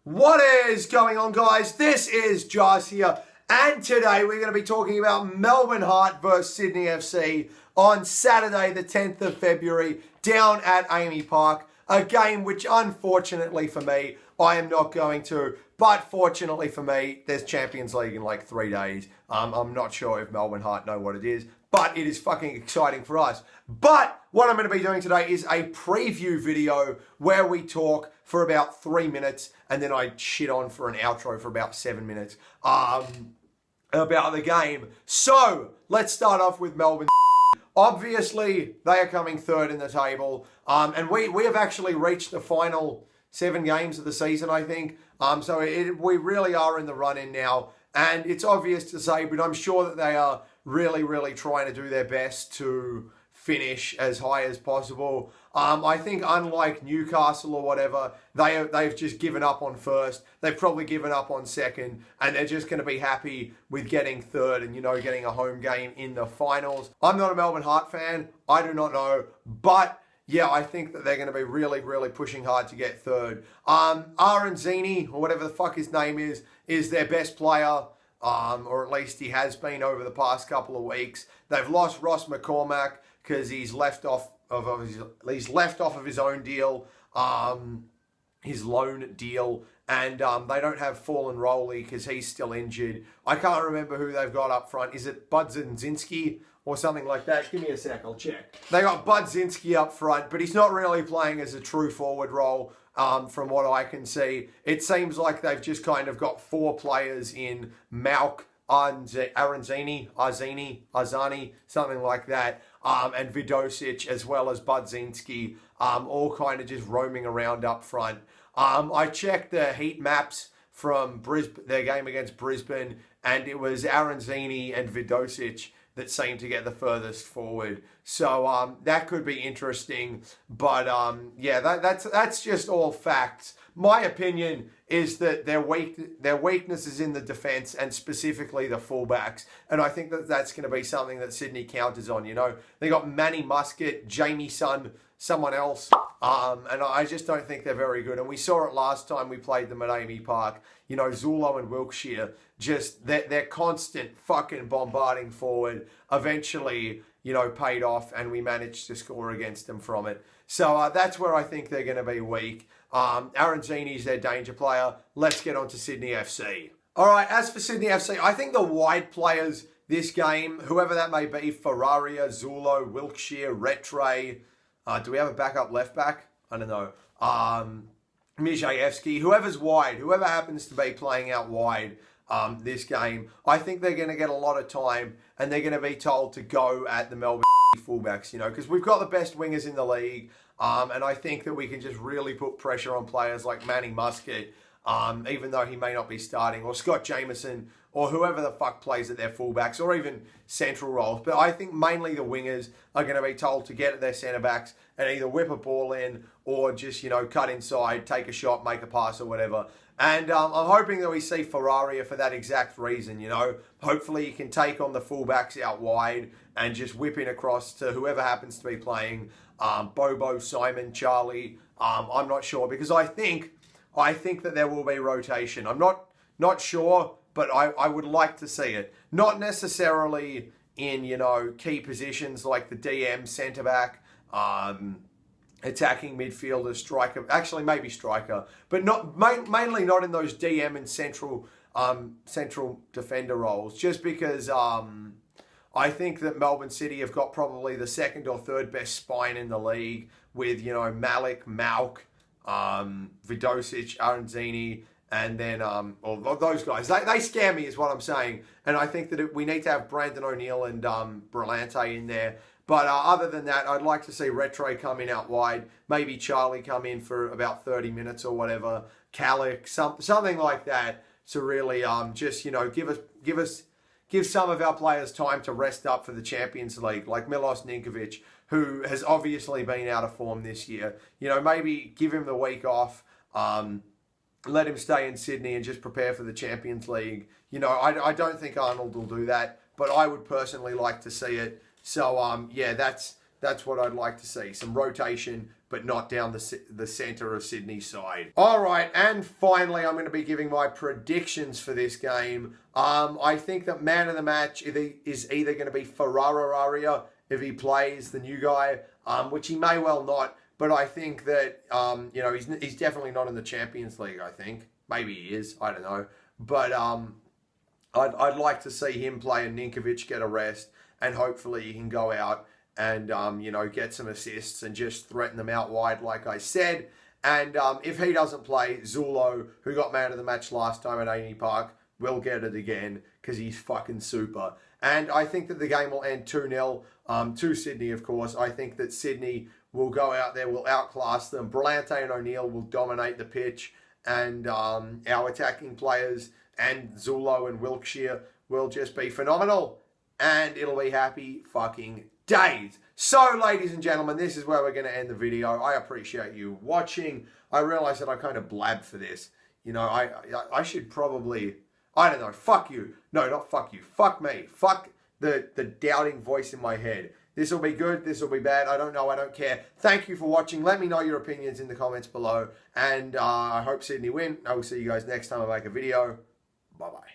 What is going on, guys? This is Josh here, and today we're going to be talking about Melbourne Heart versus Sydney FC on Saturday the 10th of February down at AAMI Park, a game which unfortunately for me, I am not going to, but fortunately for me, there's Champions League in like 3 days. I'm not sure if Melbourne Heart know what it is, but it is fucking exciting for us. But what I'm going to be doing today is a preview video where we talk for about 3 minutes and then I shit on for an outro for about 7 minutes about the game. So let's start off with Melbourne. Obviously, they are coming third in the table, and we have actually reached the final 7 games of the season, I think. So we really are in the run-in now, and it's obvious to say, but I'm sure that they are really trying to do their best to finish as high as possible. I think unlike Newcastle or whatever, they've just given up on first. They've probably given up on second, and they're just going to be happy with getting third and, getting a home game in the finals. I'm not a Melbourne Heart fan. I do not know, but yeah, I think that they're going to be really pushing hard to get third. Aranzini, or whatever the fuck his name is their best player, or at least he has been over the past couple of weeks. They've lost Ross McCormack because he's left off of his own deal, his loan deal, and they don't have Fallen Rowley because he's still injured. I can't remember who they've got up front. Is it Budzinski or something like that? Give me a sec, I'll check. They got Budzinski up front, but he's not really playing as a true forward role. From what I can see, it seems like they've just kind of got 4 players in Malk, Arzani, something like that, and Vidosic, as well as Budzinski, all kind of just roaming around up front. I checked the heat maps from their game against Brisbane, and it was Aranzini and Vidosic that seemed to get the furthest forward. So that could be interesting. But yeah, that's just all facts. My opinion is that their weakness is in the defence and specifically the fullbacks. And I think that that's going to be something that Sydney counters on. They got Manny Muscat, Jamie Son, someone else. And I just don't think they're very good. And we saw it last time we played them at AAMI Park. Zulo and Wilkshire, just their constant fucking bombarding forward eventually, paid off, and we managed to score against them from it. So that's where I think they're going to be weak. Aranzini's their danger player. Let's get on to Sydney FC. All right, as for Sydney FC, I think the wide players this game, whoever that may be, Ferraria, Zulo, Wilkshire, Retre, do we have a backup left back? I don't know. Mijayevski, whoever's wide, whoever happens to be playing out wide this game, I think they're going to get a lot of time and they're going to be told to go at the Melbourne fullbacks, because we've got the best wingers in the league, and I think that we can just really put pressure on players like Manny Muscat, even though he may not be starting, or Scott Jameson, or whoever the fuck plays at their fullbacks, or even central roles. But I think mainly the wingers are going to be told to get at their centre backs and either whip a ball in or just, cut inside, take a shot, make a pass or whatever. And I'm hoping that we see Ferraria for that exact reason, Hopefully he can take on the fullbacks out wide and just whip in across to whoever happens to be playing, Bobo, Simon, Charlie. I'm not sure, because I think that there will be rotation. I'm not sure, but I would like to see it. Not necessarily in, key positions like the DM, centre-back, attacking midfielder, striker, actually maybe striker, but mainly not in those DM and central defender roles, just because I think that Melbourne City have got probably the second or third best spine in the league with, Malik, Malk, Vidosic, Aranzini, and then those guys. They scare me is what I'm saying. And I think that we need to have Brandon O'Neill and Brillante in there. But other than that, I'd like to see Retre come in out wide. Maybe Charlie come in for about 30 minutes or whatever. Calic, something like that, to really just, give some of our players time to rest up for the Champions League, like Milos Ninkovic, who has obviously been out of form this year. Maybe give him the week off. Let him stay in Sydney and just prepare for the Champions League. I don't think Arnold will do that, but I would personally like to see it. So, yeah, that's That's what I'd like to see. Some rotation, but not down the centre of Sydney's side. All right, and finally, I'm going to be giving my predictions for this game. I think that man of the match is either going to be Ferrararia if he plays, the new guy, which he may well not. But I think that, he's definitely not in the Champions League, I think. Maybe he is, I don't know. But I'd like to see him play and Ninkovic get a rest, and hopefully he can go out and, get some assists and just threaten them out wide, like I said. And if he doesn't play, Zulo, who got man of the match last time at AAMI Park, will get it again because he's fucking super. And I think that the game will end 2-0 to Sydney, of course. I think that Sydney will go out there, will outclass them. Brillante and O'Neill will dominate the pitch. And our attacking players and Zulo and Wilkshire will just be phenomenal. And it'll be happy fucking days. So, ladies and gentlemen, this is where we're going to end the video. I appreciate you watching. I realize that I kind of blabbed for this. I should probably... I don't know. Fuck you. No, not fuck you. Fuck me. Fuck the doubting voice in my head. This will be good. This will be bad. I don't know. I don't care. Thank you for watching. Let me know your opinions in the comments below. And I hope Sydney win. I will see you guys next time I make a video. Bye-bye.